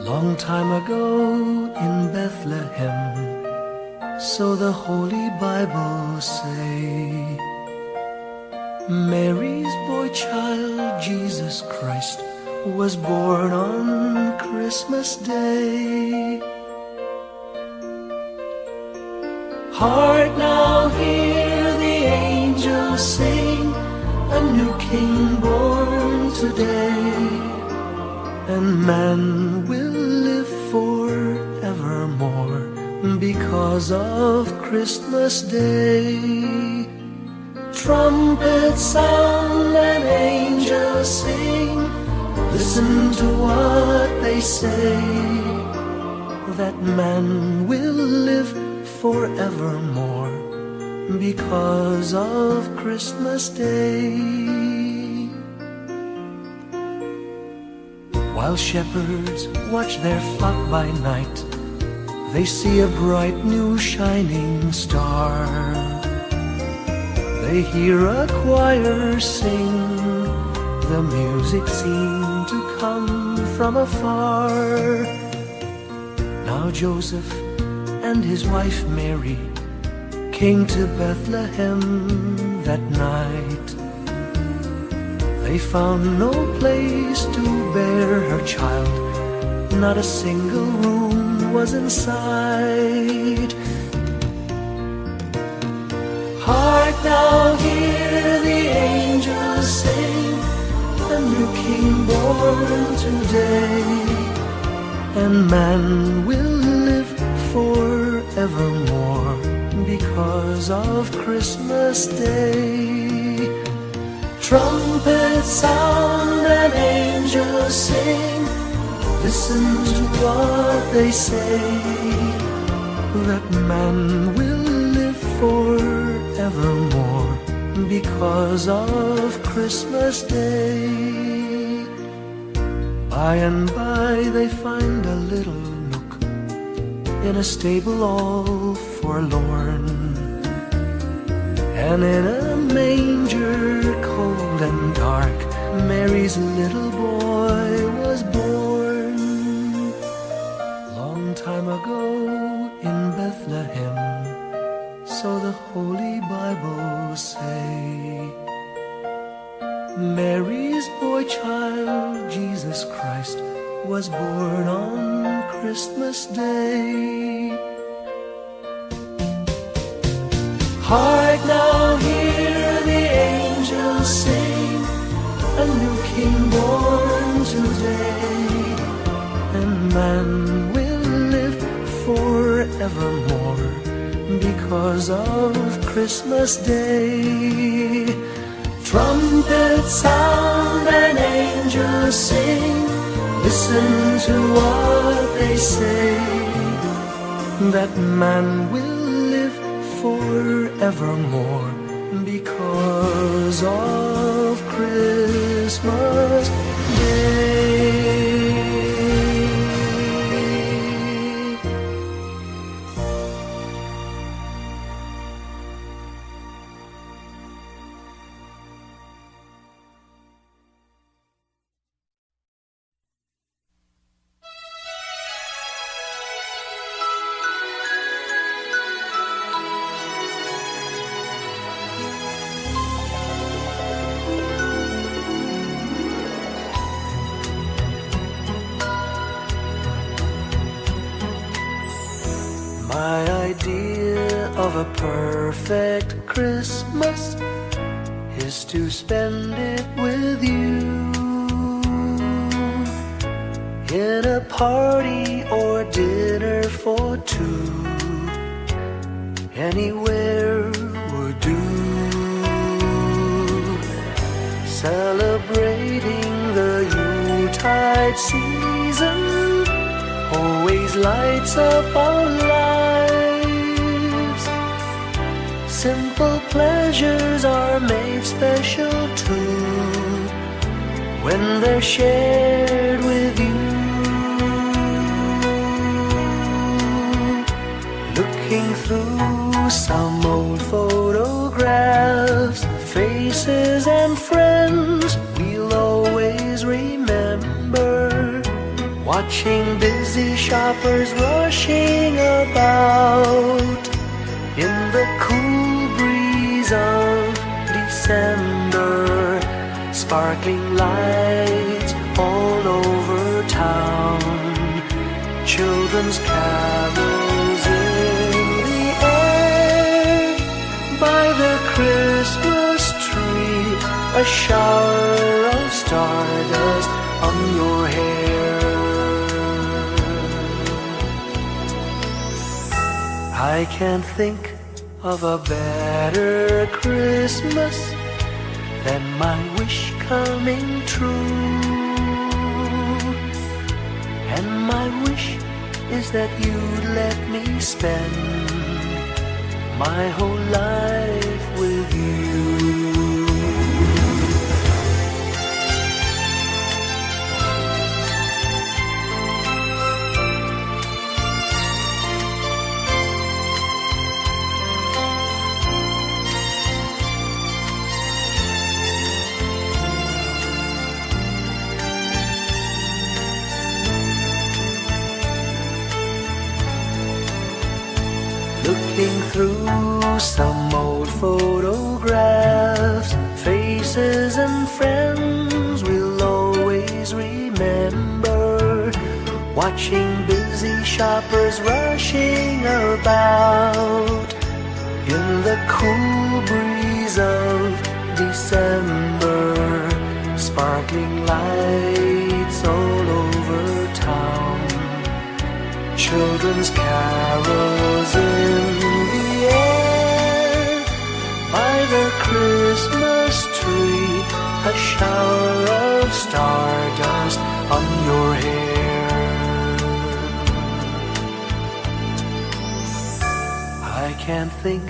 Long time ago in Bethlehem, so the Holy Bible say, Mary's boy child, Jesus Christ, was born on Christmas Day. Hark now, hear the angels sing, a new King born today, and man will live forevermore because of Christmas Day. Trumpets sound and angels sing, listen to what they say, that man will live forevermore because of Christmas Day. While shepherds watch their flock by night, they see a bright new shining star. They hear a choir sing, the music seemed to come from afar. Now Joseph and his wife Mary came to Bethlehem that night. They found no place to bear her child, not a single room was in sight. Hark now, hear the angels sing, a new King born today, and man will live forevermore because of Christmas Day. Trumpets sound and angels sing, listen to what they say, that man will live forevermore because of Christmas Day. By and by they find a little nook in a stable all forlorn, and in a manger cold and dark, Mary's little boy was born. Long time ago in Bethlehem, so the Holy Bible say, Mary's boy child, Jesus Christ, was born on Christmas Day. Hark now, hear the angels sing, a new King born today, and man will live forevermore because of Christmas Day. Trumpets sound and angels sing, listen to what they say, that man will live forevermore because of Christmas Day. My idea of a perfect Christmas is to spend it with you, in a party or dinner for two. Anywhere would do, celebrating the Yuletide season always lights up our lives. Simple pleasures are made special too when they're shared with you. Looking through some old photographs, faces and friends we'll always remember, watching busy shoppers rushing about in the cool breeze of December, sparkling lights all over town, children's carols in the air. By the Christmas tree, a shower of stardust on your hair. I can't think of a better Christmas than my wish coming true. And my wish is that you'd let me spend my whole life with you. Looking through some old photographs, faces and friends we'll always remember, watching busy shoppers rushing about in the cool breeze of December, sparkling lights all over town, children's carols in the air. By the Christmas tree, a shower of stardust on your hair. I can't think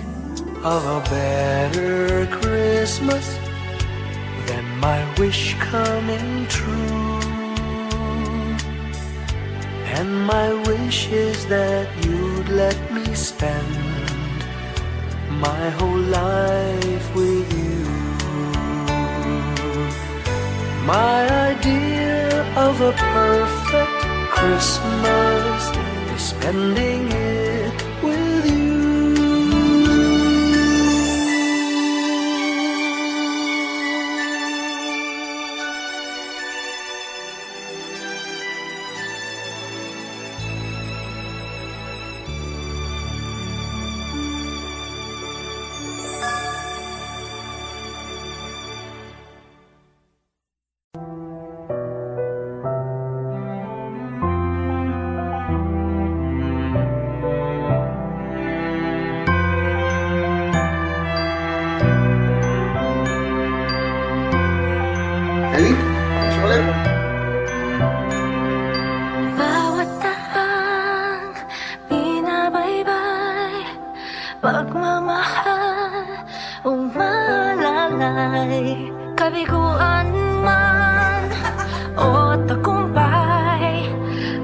of a better Christmas than my wish coming true. And my wish is that you'd let me spend my whole life with you. My idea of a perfect Christmas is spending it with you. Bawat tahang binabaybay, pagmamahal umalalay, kabiguan man o tagumpay,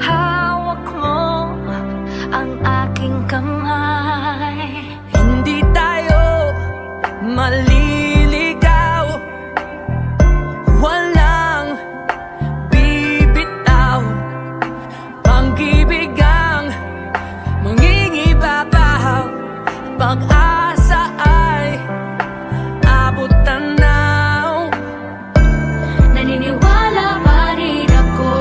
hawak mo ang aking kamay. Hindi tayo maliligaw, walang bibitaw, pag-ibig ang mangingibabaw, pag-asa ay abot tanaw. Naniniwala pa rin ako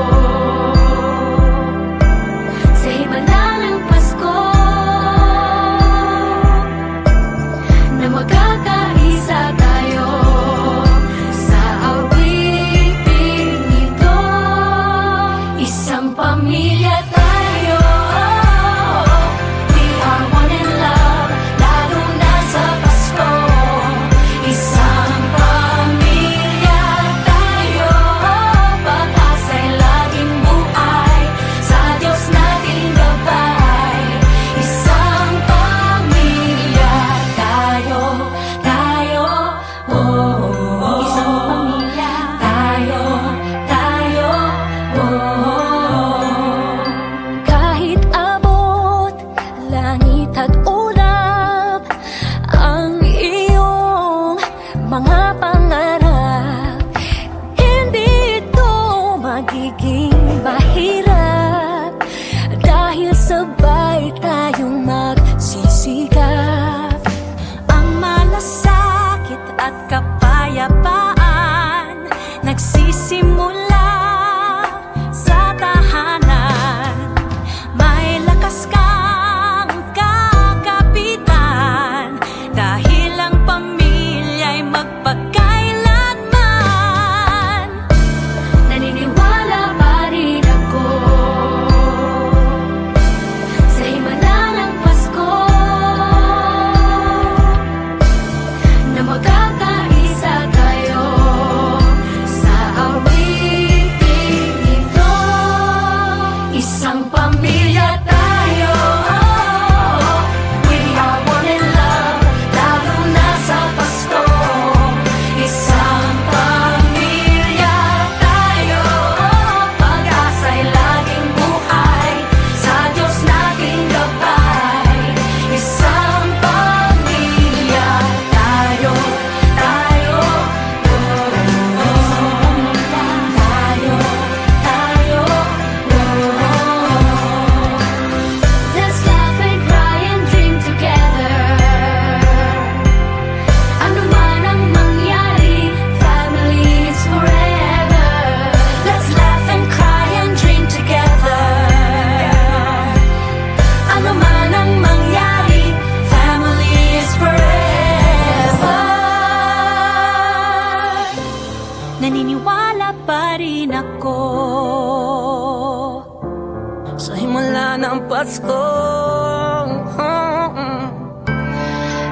sa himala ng Pasko, na magkakaisa tayo sa awiting ito. Isang pamilya tayo, we are one in love, lalo na sa Pasko. Isang pamilya tayo, pag-asa'y laging buhay, sa Diyos nating gabay. Isang pamilya tayo, oh. Isang pamilya tayo, oh. Kahit abot langit at ulap ang iyong mga pangarap, hindi ito magiging mahirap. sabay tayong magsisikap. Ang malasakit at kapayapaan nagsisimula sa tahanan. May lakas kang kakapitan dahil ang pamilya'y magpakailanman. Naniniwala pa rin ako sa himala ng Pasko na magkakaisa tayo sa awiting ito. Isang pamilya tayo, we are one in love, lalo na sa Pasko. Isang pamilya tayo, pag-asa'y laging buhay, sa Diyos nating gabay. Isang pamilya tayo, tayo, tayo, let's laugh and cry and dream together. Ano man ang mangyari, family is forever. Let's laugh and cry and dream together. Ano man ang mangyari, family is forever. Naniniwala pa rin ako sa himala ng Pasko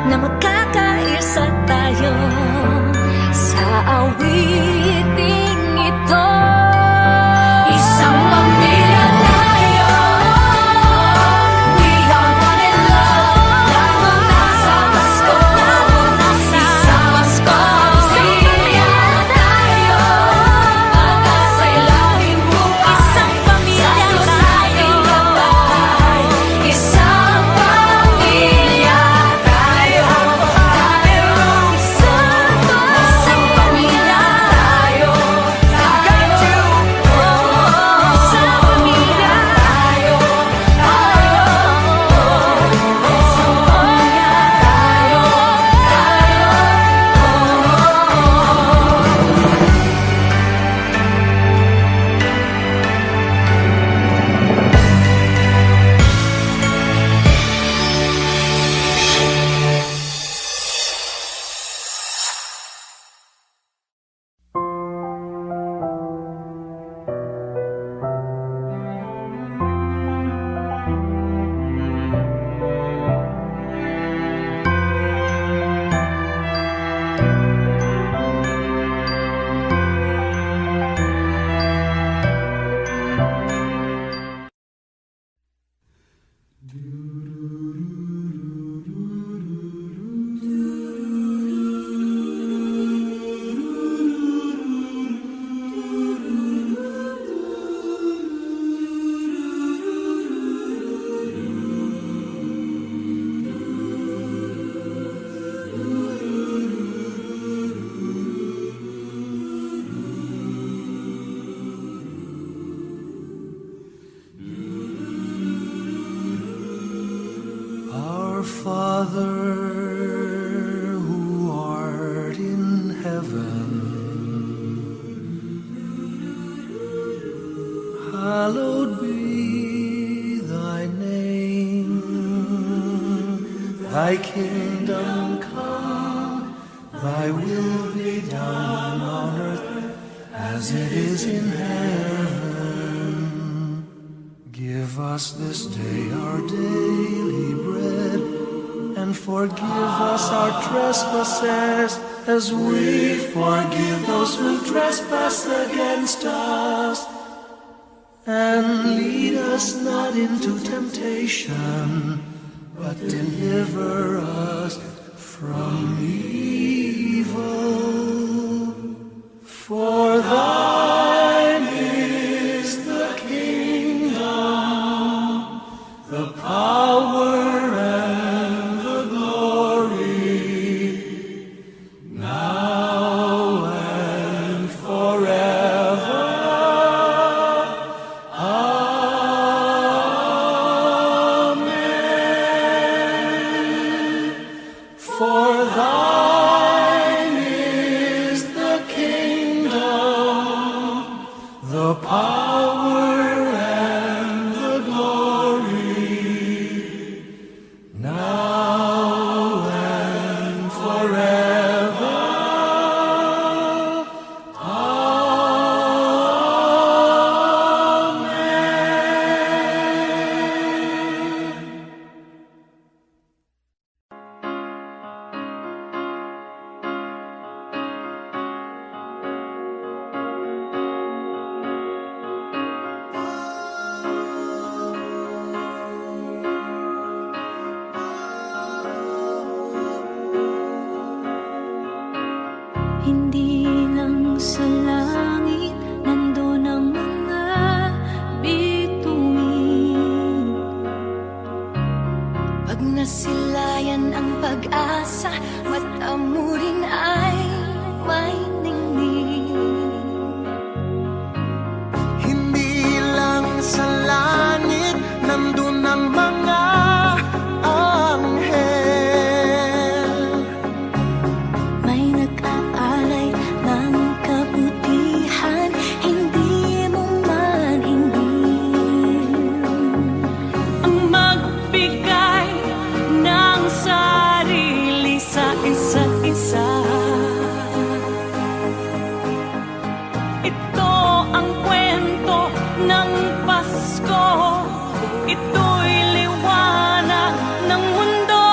na magkakaisa tayo sa awiting ito. Isang pamilya tayo, we are one in love, lalo na sa Pasko. Isang pamilya tayo, pag-asa'y laging buhay, isang pamilya tayo. Isang pamilya tayo, isang pamilya tayo, isang pamilya tayo, Our Father who art in heaven, hallowed be thy name. Thy kingdom come, thy will be done on earth as it is in heaven. Give us this day our daily bread, and forgive us our trespasses, as we forgive those who trespass against us. And lead us not into temptation, but deliver us from evil. For thine is the kingdom, the power, and the glory, now and forever. Amen. Pasko, ito'y liwanag ng mundo.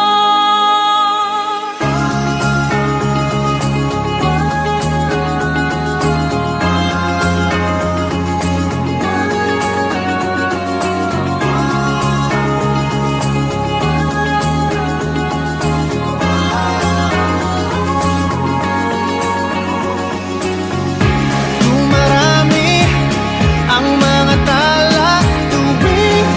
Dumarami ang mga tala tuwing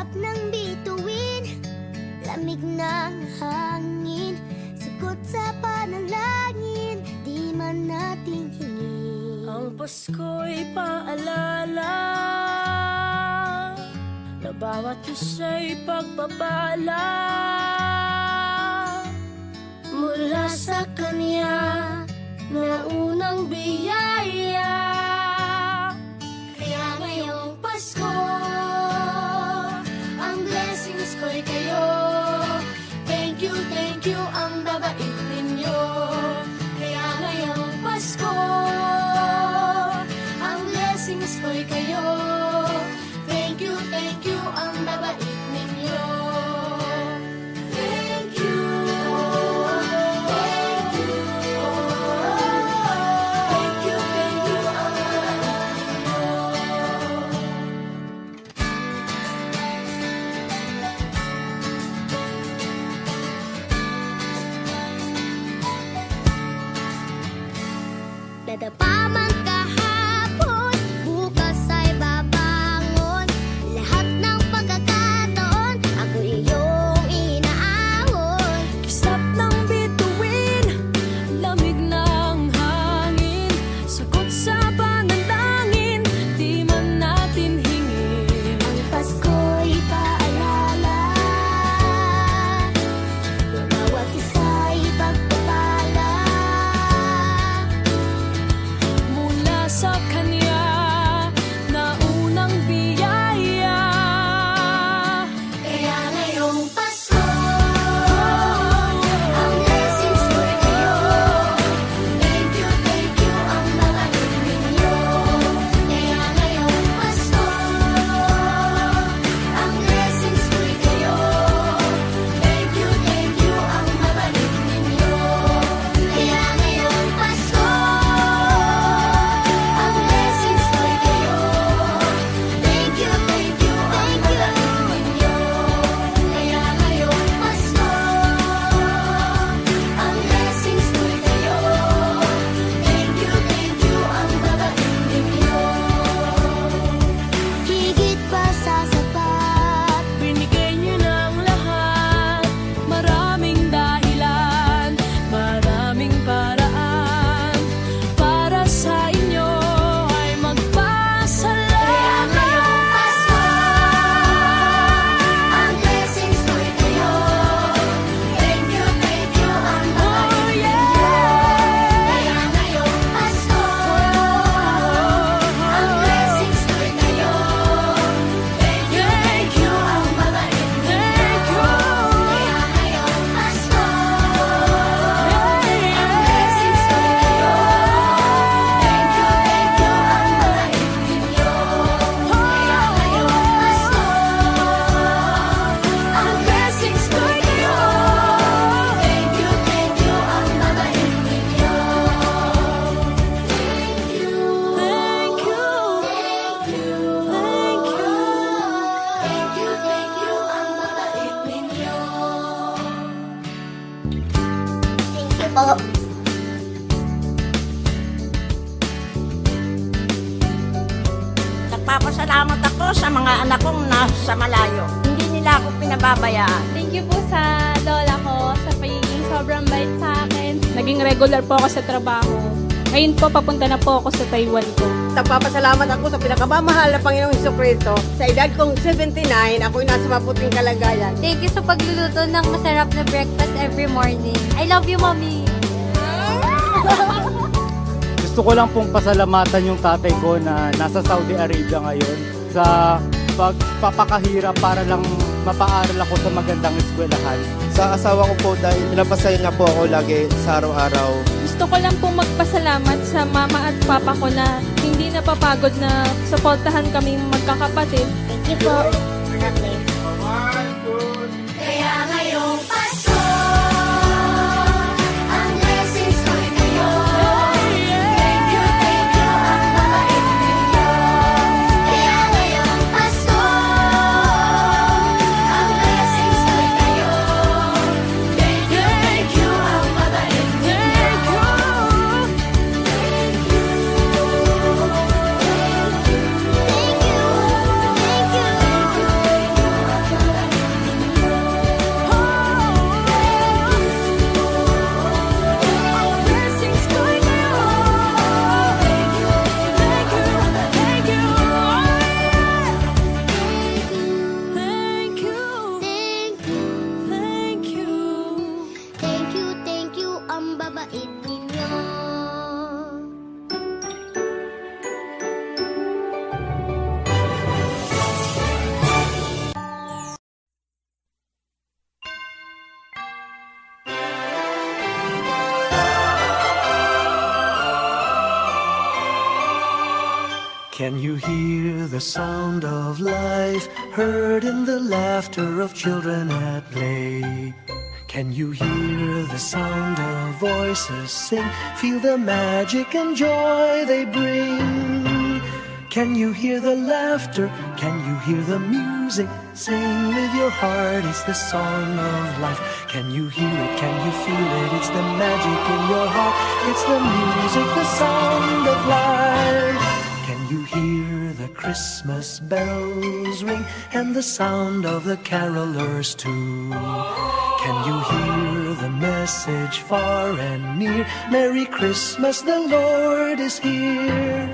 Sarap ng bituin, lamig ng hangin, sagot sa panalangin, di man natin hingin. Ang Pasko'y paalala na bawat isa'y pagpapala mula sa Kanya na unang biyaya. Kaya ngayong Pasko, ang blessings ko'y kayo. Thank you, ang babait ninyo. Kaya ngayong Pasko, ang blessings ko'y kayo. Thank you, ang babait ninyo. Thank you, thank you. Thank you, ang babait ninyo. Dadapa man kahapon, bukas ay babangon. Lahat ng pagkakataon, ako iyong inaahon. Kisap ng bituin, lamig ng hangin, sagot sa panalangin, di man natin hingin. Ang Pasko'y paalala na bawat isa'y pagpapala Mula sa Kanya na unang biyaya. Kaya ngayong Pasko, ang blessings ko'y kayo. Thank you, ang babait ninyo. Kaya ngayong Pasko, ang blessings ko'y kayo. Thank you, ang babait ninyo. Kaya ngayong Pasko, ang blessings ko'y kayo. Thank you, ang babait ninyo. Kaya ngayong Pasko, ang blessings ko'y kayo. Thank you, ang babait ninyo. Higit pa sa sapat, Binigay niyo ng lahat, maraming dahilan, maraming paraan, para sa inyo ay magpasalamat. kaya ngayong Pasko, ang blessings ko'y kayo. Thank you, ang babait ninyo. Kaya ngayong Pasko, ang blessings ko'y kayo. Thank you, ang babait ninyo. Kaya ngayong Pasko, ang blessings ko'y kayo. Thank you, ang babait ninyo. Kaya ngayong Pasko, ang blessings ko'y kayo. Thank you, ang babait ninyo. Thank you, ang babait ninyo. Thank you po. Nagpapasalamat ako sa mga anak kong nasa malayo. Hindi nila ako pinababayaan. Thank you po sa lola ko sa pagiging sobrang bait sa akin. Naging regular po ako sa trabaho. Ngayon po, papunta na po ako sa Taiwan ko. Nagpapasalamat ako sa pinakamamahal na Panginoong Jesucristo. Sa edad kong 79, ako'y nasa maputing kalagayan. Thank you sa pagluluto ng masarap na breakfast every morning. I love you, Mommy! Gusto ko lang pong pasalamatan yung tatay ko na nasa Saudi Arabia ngayon sa pagpapakahirap para lang mapaaral ako sa magandang eskwelahan. Sa asawa ko po dahil pinapasaya niya po ako lagi sa araw-araw. Gusto ko lang pong magpasalamat sa mama at papa ko na hindi napapagod na suportahan kaming magkakapatid. Thank you po. Kaya ngayong Pasko, ang blessings ko'y kayo. Thank you, ang babait ninyo. Kaya ngayong Pasko, ang blessings ko'y kayo. Thank you, ang babait ninyo. Thank you, ang Can you hear the sound of life heard in the laughter of children at play? Can you hear the sound of voices sing? Feel the magic and joy they bring. Can you hear the laughter? Can you hear the music? Sing with your heart, it's the song of life. Can you hear it? Can you feel it? It's the magic in your heart. It's the music, the sound of life. Can you hear the Christmas bells ring and the sound of the carolers too? Can you hear the message far and near? Merry Christmas, the Lord is here.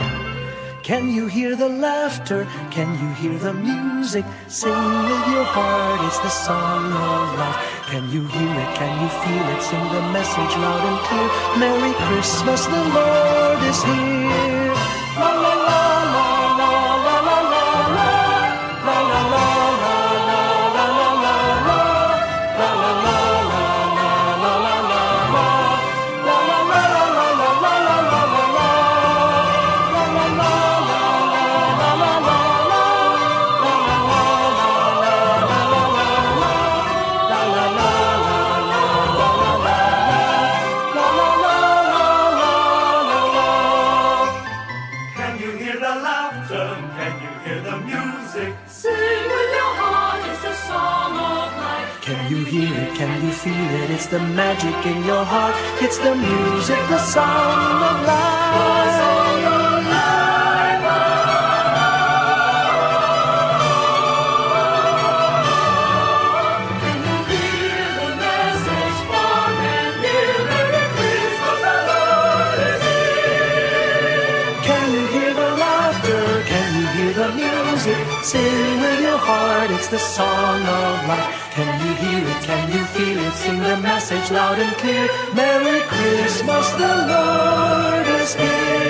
Can you hear the laughter? Can you hear the music? Sing with your heart, it's the song of life. Can you hear it? Can you feel it? Sing the message loud and clear. Merry Christmas, the Lord is here. La la la la la la la la la la la la la la. Can you feel it? It's the magic in your heart. It's the music, the sound of life. Can you hear the message far and near? Merry Christmas, the Lord is here. Can you hear the laughter? Can you hear the music? Sing with your heart. It's the song of life. Can you hear it? Can you feel it? Sing the message loud and clear. Merry Christmas, the Lord is here.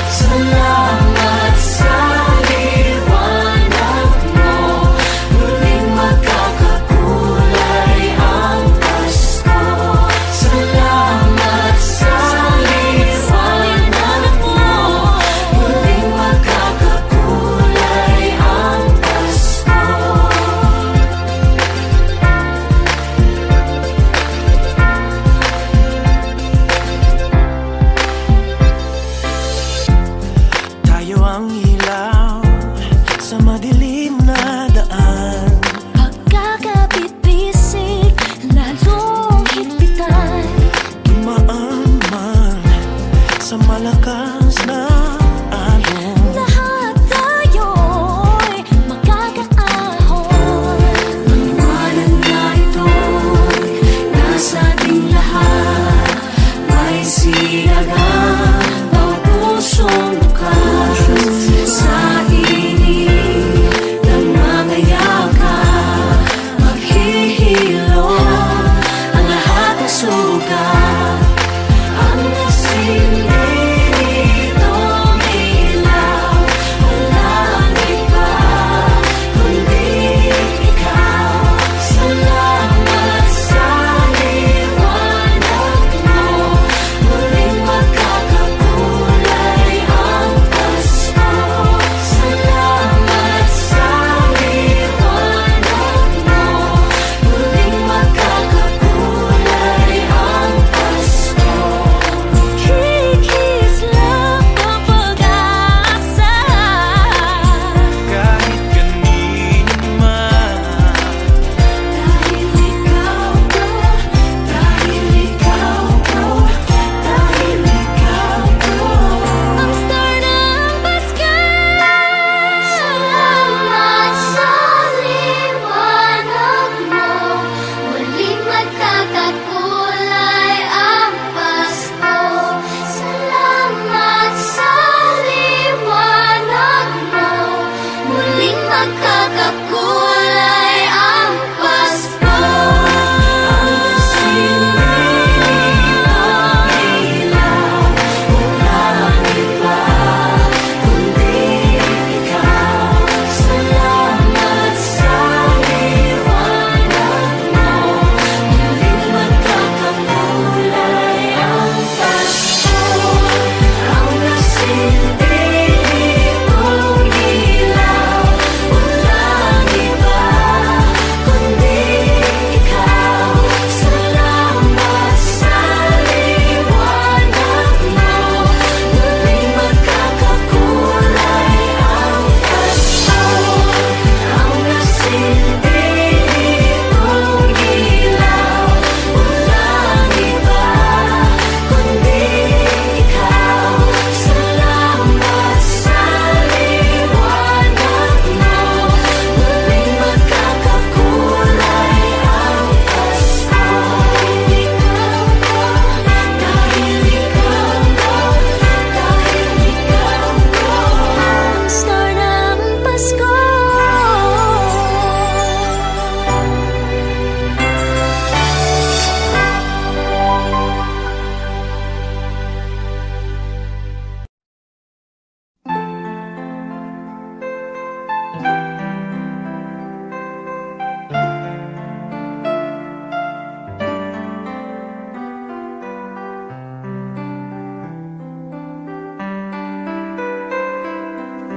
Salamat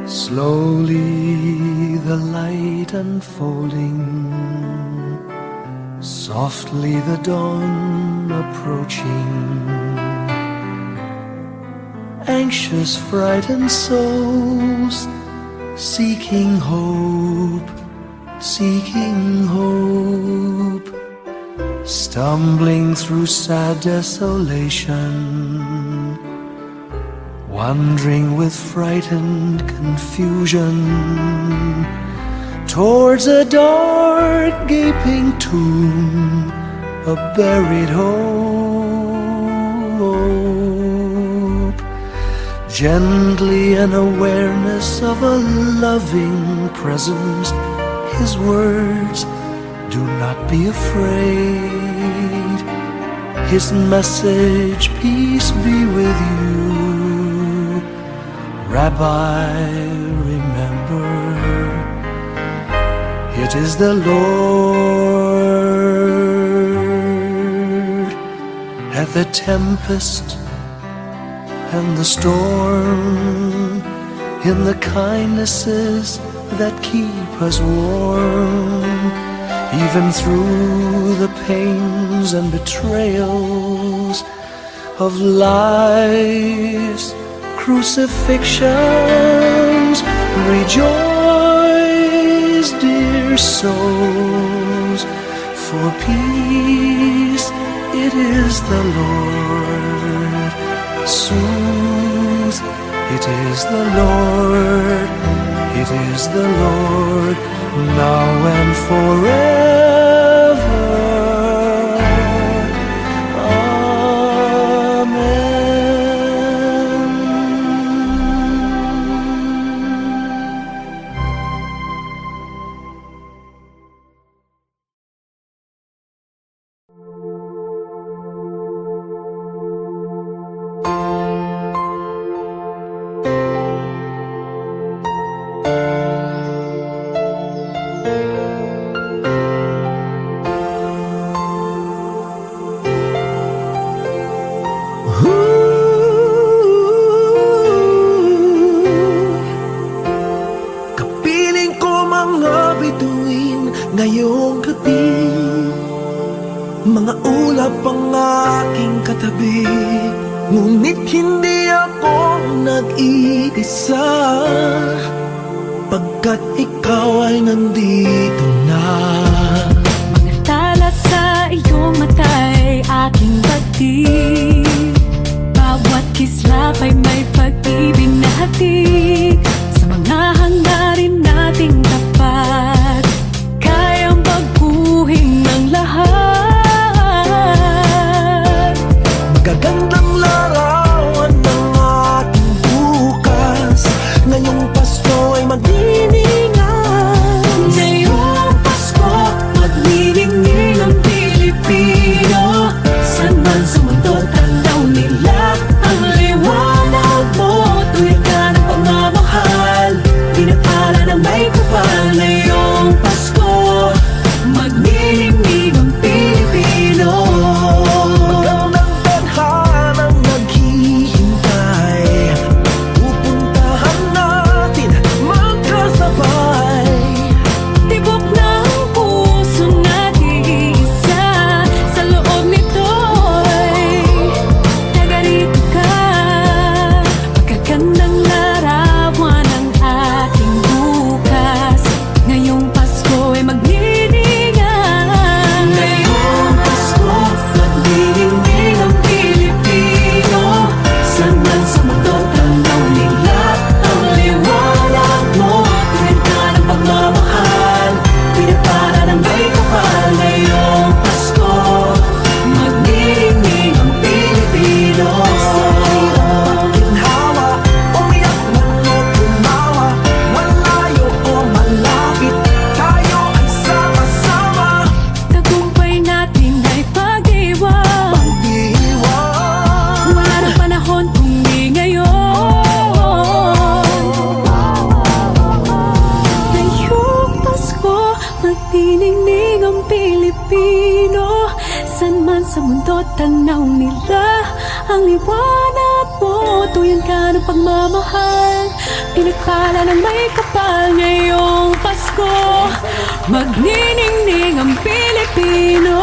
Slowly the light unfolding, softly the dawn approaching. Anxious, frightened souls seeking hope, seeking hope, stumbling through sad desolation, wandering with frightened confusion towards a dark gaping tomb, a buried hope. Gently an awareness of a loving presence, His words, do not be afraid. His message, peace be with you. Rabbi, remember, it is the Lord. At the tempest and the storm, in the kindnesses that keep us warm, even through the pains and betrayals of life's crucifixions. Rejoice, dear souls, for peace it is the Lord. Soothe, it is the Lord, it is the Lord, now and forever. Ngayong gabi, mga ulap ang aking katabi, ngunit hindi ako nag-iisa, pagkat ikaw ay nandito na. Mga tala sa iyong mata'y aking batid, bawat kislap ay may pag-ibig na hatid, sa mga hangarin nating tapat. Magagandang larawan ng ating bukas, ngayong Pasko ay magdiningan. Ngayong Pasko, magniningning ang Pilipino, saan man sa mundo tanaw nila ang liwanag mo. Tuwid ka ng pagmamahal, pinapala ng may kapal. Ngayong Pasko, magniningning ang Pilipino. Magniningning ang Pilipino, saan man sa mundo tanaw nila ang liwanag mo. Tuyan ka ng pagmamahal, Pinagpala ng may kapal ngayong Pasko, magniningning ang Pilipino.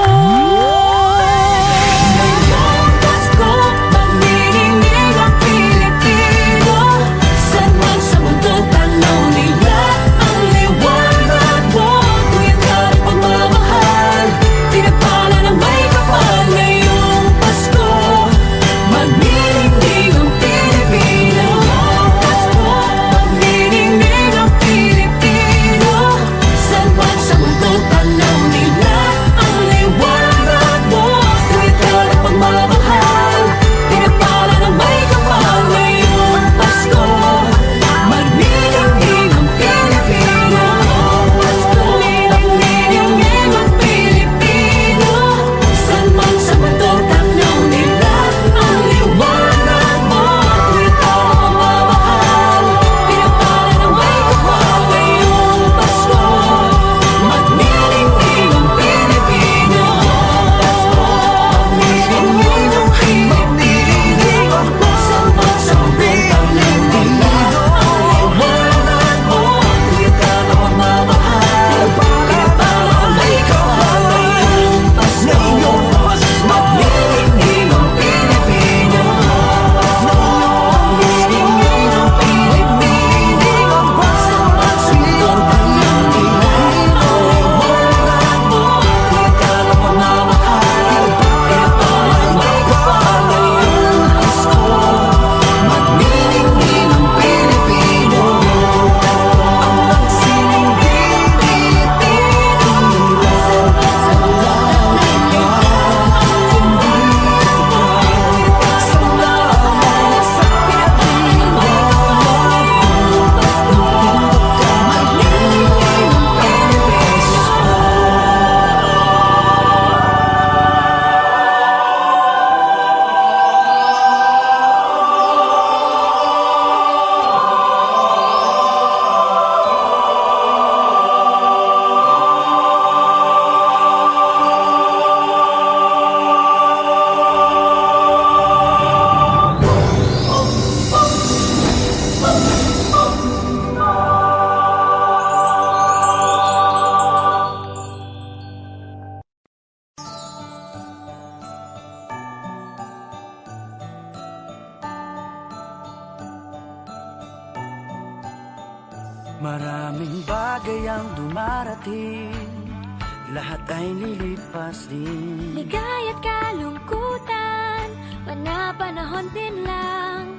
Ngayong Pasko, magniningning ang Pilipino. Saan man sa mundo tanaw nila ang liwanag mo. Tuwid ka ng pagmamahal, pinagpala ng may kapal ngayong Pasko, magniningning ang Pilipino. Tanaw nila ang liwanag mo. Tuwid ka ng pagmamahal, pinagpala ng may kapal ngayong Pasko, magniningning ang Pilipino. Magniningning ang Pilipino. Saan man sa mundo tanaw nila ang liwanag mo. Tuwid ka ng pagmamahal, pinagpala ng may kapal ngayong Pasko, magniningning ang Pilipino. Magniningning ang Pilipino. Saan man sa mundo tanaw nila ang liwanag mo. Tuwid ka ng pagmamahal, pinagpala ng may kapal ngayong Pasko, magniningning ang Pilipino. Magniningning ang Pilipino. Saan man sa mundo tanaw nila ang liwanag mo. Tuwid ka ng pagmamahal, pinagpala ng may kapal ngayong Pasko, magniningning ang Pilipino. Ang magsining Pilipino. Sa lahat sa Pilipino. Magniningning ang Pilipino. Maraming bagay ang dumarating, lahat ay lilipas din. Ligaya't kalungkutan, panapanahon din lang.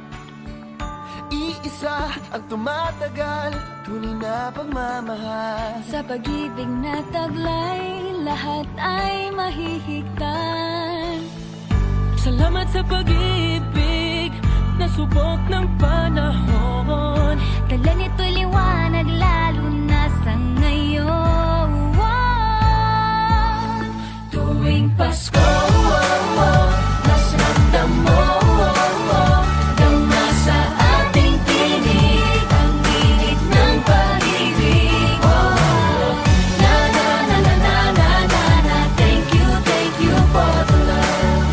Iisa ang tumatagal, tunay na pagmamahal. Sa pag-ibig na taglay, lahat ay mahihigtan. Salamat sa pag-ibig na subok ng panahon. Dala nito'y liwanag lalo na sa ngayon. Tuwing Pasko, mas ramdam mo, dama sa ating tinig ang init ng pag-ibig. Na na na na na na na na, thank you for the love.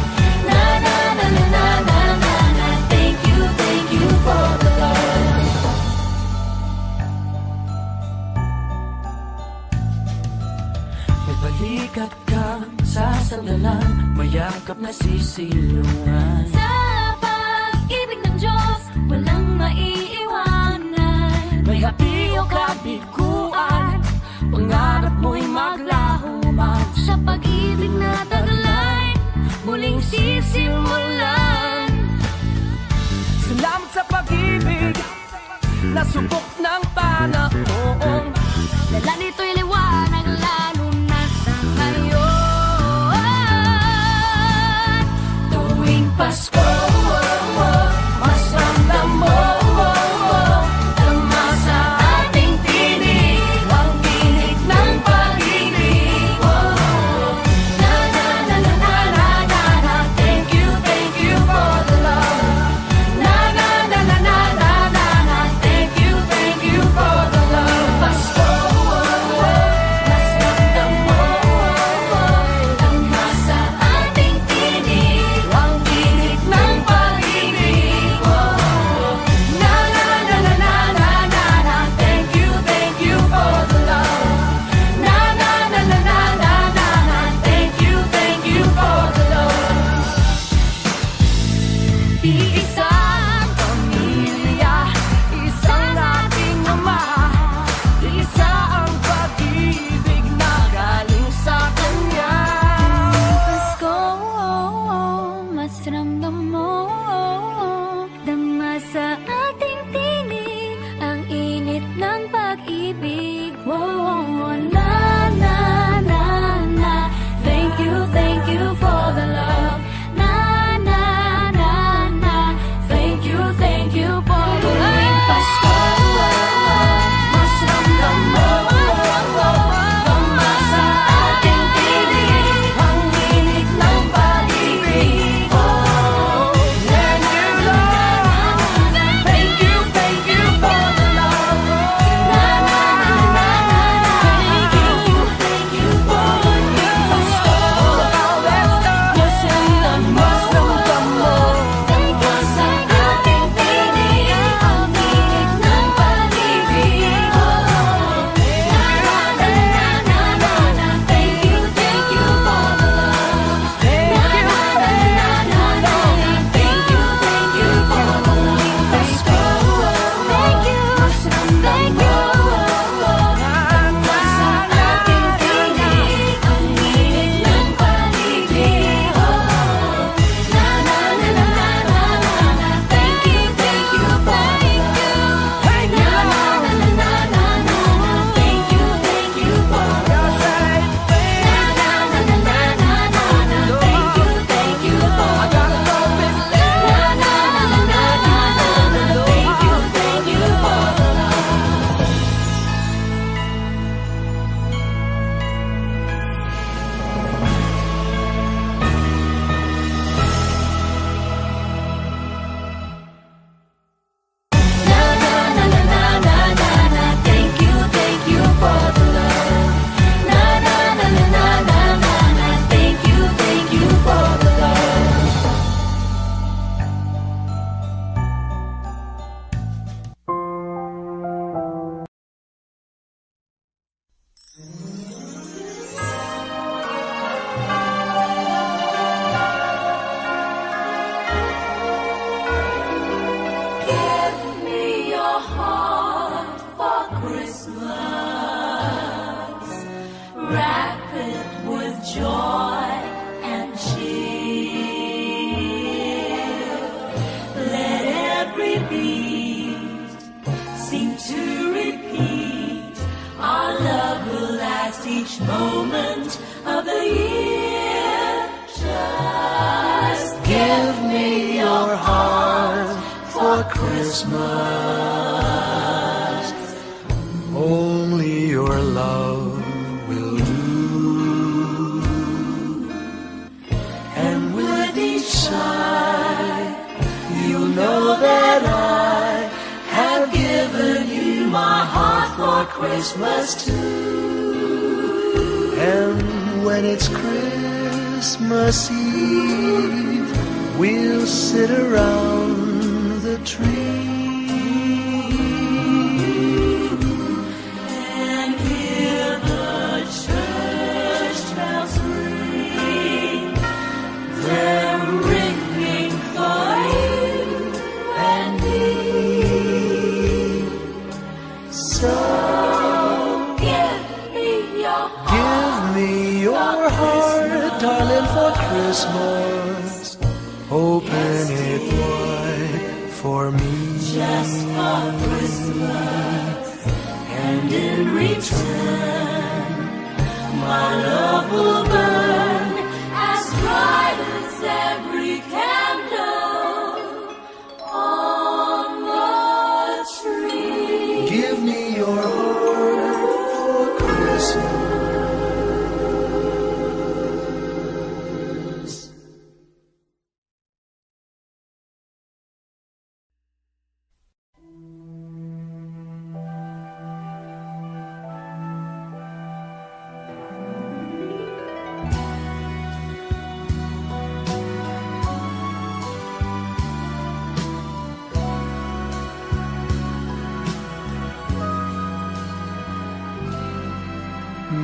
Na na na na na na na na, thank you for the love. May balikat kang sasandalan, mayakap na sisilungan. Sa pag-ibig ng Diyos, walang maiiwanan. May hati o kabiguan, pangarap mo'y maglaho man. Sa pag-ibig na taglay, muling sisimulan. Salamat sa pag-ibig na subok ng panahon. Dala nito'y liwanag lalo na sa ngayon. Tuwing Pasko, mas ramdam mo, dama sa ating tinig ang tinig ng pag-ibig. Na na na na na na na na, thank you for the love. Na na na na na na na na, thank you for the love. Pasko, mas ramdam mo, dama sa ating tinig ang tinig ng Christmas. Wrap it with joy and cheer. Let every beat seem to repeat. Our love will last each moment of the year. Just give me your heart for Christmas. Only your love will do. And with each sigh, you know that I have given you my heart for Christmas too. And when it's Christmas Eve, we'll sit around the tree and hear the church bells ring. They're ringing for you and me. So give me your heart, darling, for Christmas. Open it wide for me. Just for Christmas. And in return, my love will burn as bright as every candle on the tree. Give me your heart for Christmas.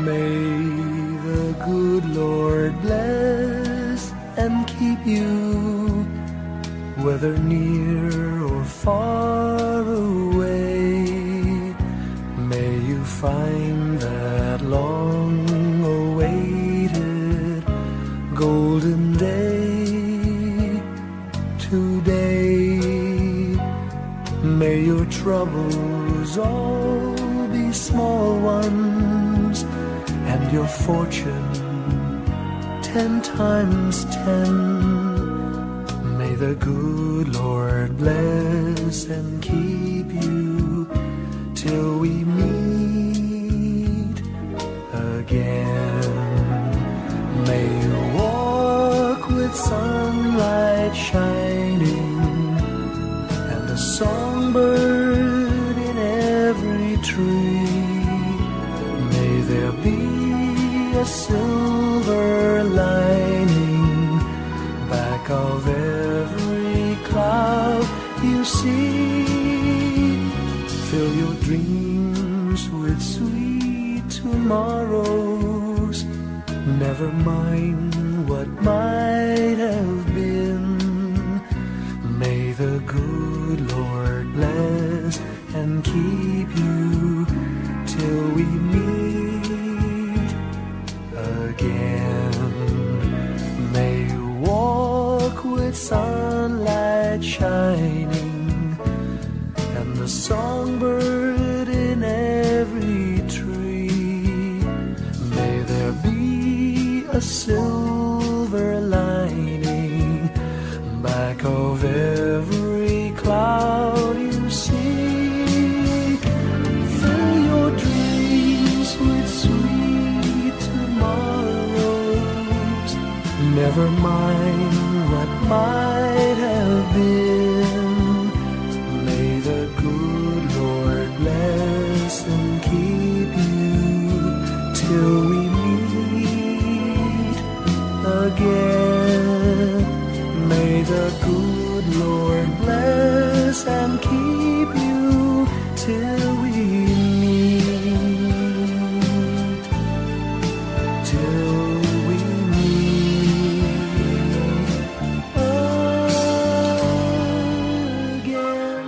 May the good Lord bless and keep you, whether near or far away. May you find that long-awaited golden day today. May your troubles all be small ones, and your fortune 10 times 10. May the good Lord bless and keep you till we meet again. May you walk with sunlight shining and a songbird in every tree. May there be a silver lining back of every cloud you see. Fill your dreams with sweet tomorrows. Never mind what might have been. May the good Lord bless and keep you till we meet again. May you walk with sunlight shining and the songbird in every tree. May there be a silver lining back of every cloud you see. Fill your dreams with sweet tomorrows. Never mind what might have been. May the good Lord bless and keep you till we meet again. May the good Lord bless and keep you till we meet, till we meet again.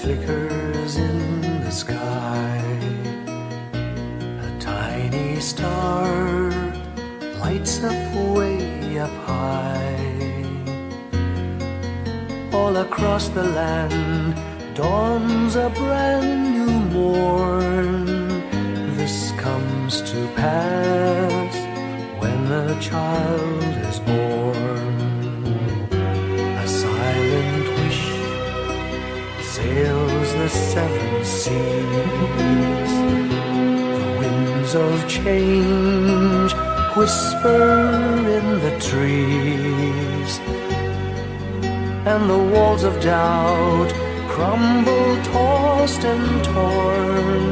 flickers in the sky. A tiny star lights up way up high. All across the land dawns a brand new morn. This comes to pass when a child is born. A silent wish sails the seven seas. The winds of change whisper in the trees, and the walls of doubt crumble, tossed and torn.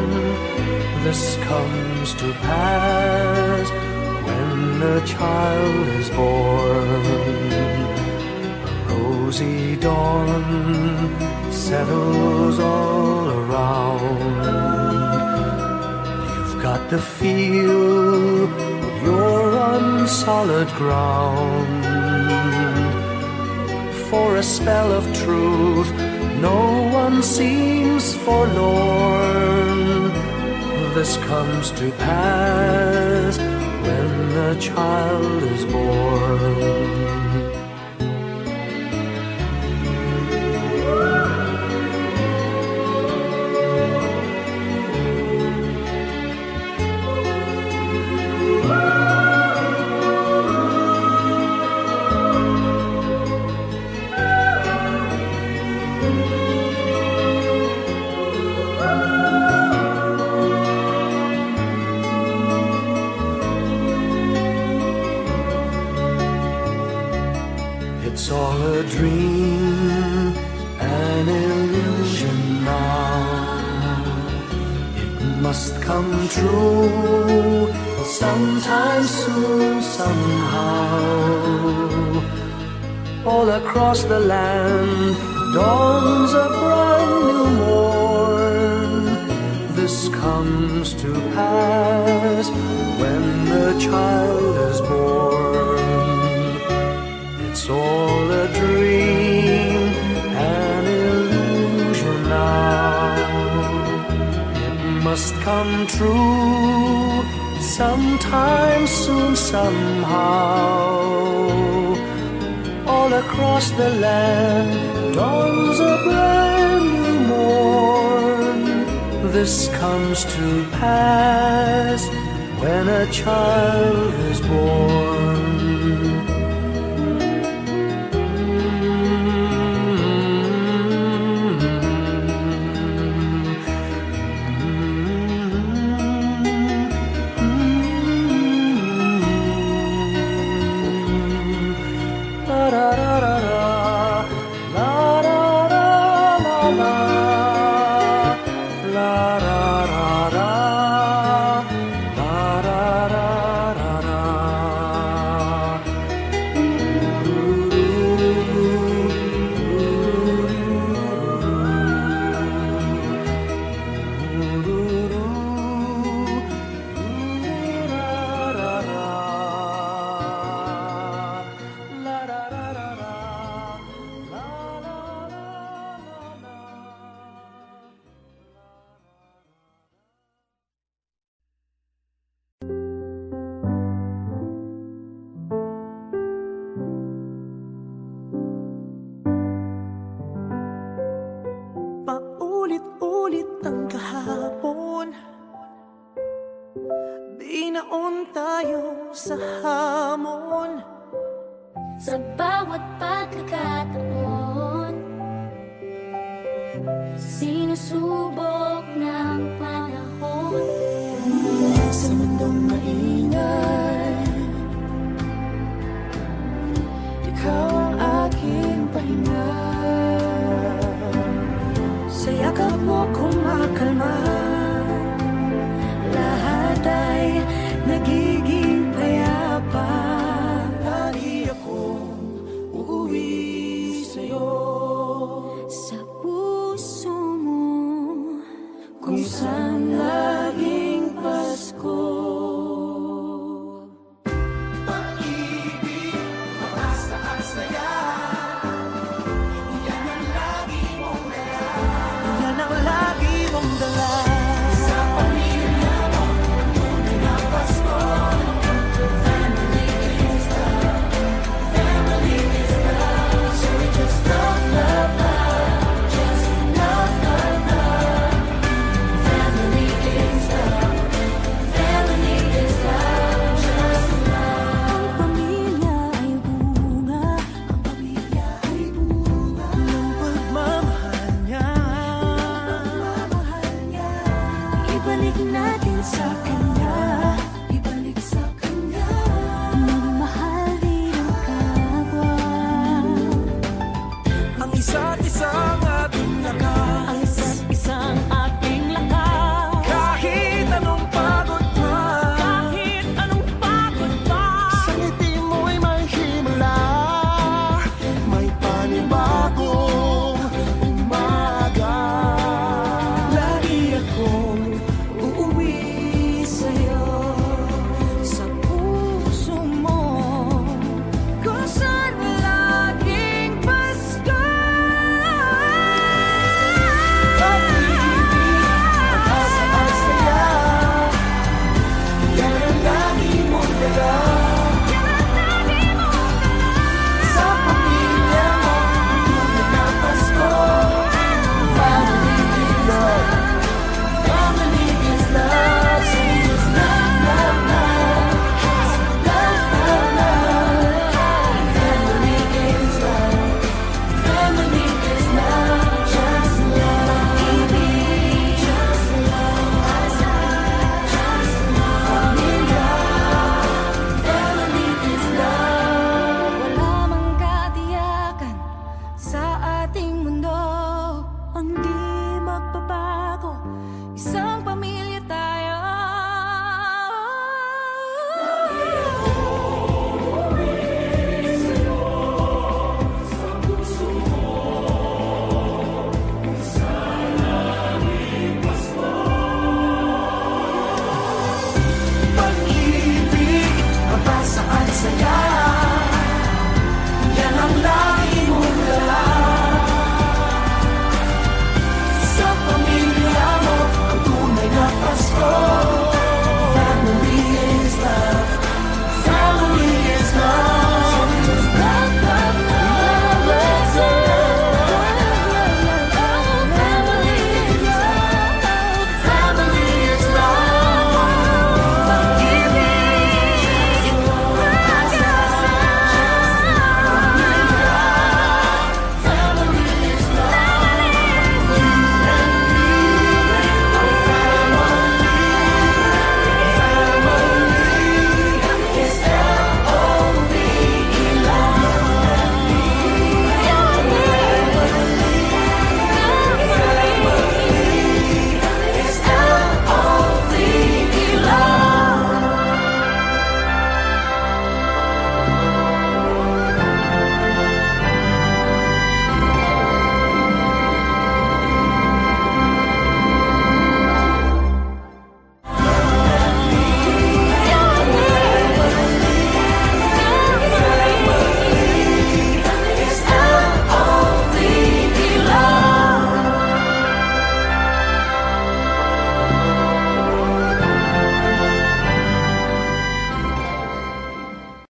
This comes to pass when a child is born. A rosy dawn settles all around. You've got to feel you're on solid ground. For a spell of truth, no one seems forlorn. This comes to pass when a child is born. It's all a dream, an illusion now. It must come true sometime soon, somehow. All across the land dawns a brand new morn. This comes to pass when the child is born. It's all a dream, an illusion now. It must come true sometime soon, somehow. All across the land dawns a brand new morn. This comes to pass when a child is born. Paulit-ulit ang kahapon, binaon tayo sa hamon. Sa bawat pagkakataon, sinusubok ng panahon. Sa mundong maingay, ikaw ang aking pahinga. Sa yakap mo kumakalma, lahat ay nagiging payapa. Lagi akong uuwi sa'yo, Sa puso mo, kung saan laging Pasko. dala. Sa pamilya mo, muli na Pasko. Family is love. Family is love. So we just love, love, love. Just love, love, love. Family is love. Family is love. Just love. Ang pamilya ay bunga. Ang pamilya ay bunga. Ng pagmamahal niya. Ibalik natin sa